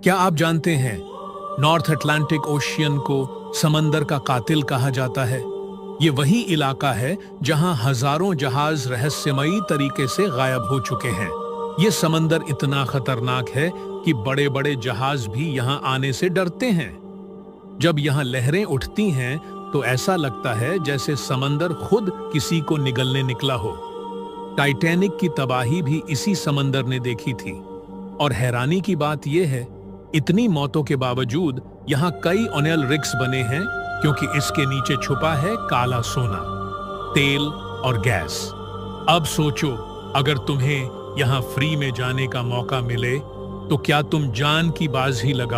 क्या आप जानते हैं नॉर्थ अटलांटिक ओशियन को समंदर का कातिल कहा जाता है। ये वही इलाका है जहां हजारों जहाज रहस्यमयी तरीके से गायब हो चुके हैं। ये समंदर इतना खतरनाक है कि बड़े बड़े जहाज भी यहां आने से डरते हैं। जब यहां लहरें उठती हैं तो ऐसा लगता है जैसे समंदर खुद किसी को निगलने निकला हो। टाइटैनिक की तबाही भी इसी समंदर ने देखी थी। और हैरानी की बात यह है, इतनी मौतों के बावजूद यहाँ कई ऑयल रिग्स बने हैं क्योंकि इसके नीचे छुपा है काला सोना, तेल और गैस। अब सोचो, अगर तुम्हें यहाँ फ्री में जाने का मौका मिले तो क्या तुम जान की बाजी लगाओ?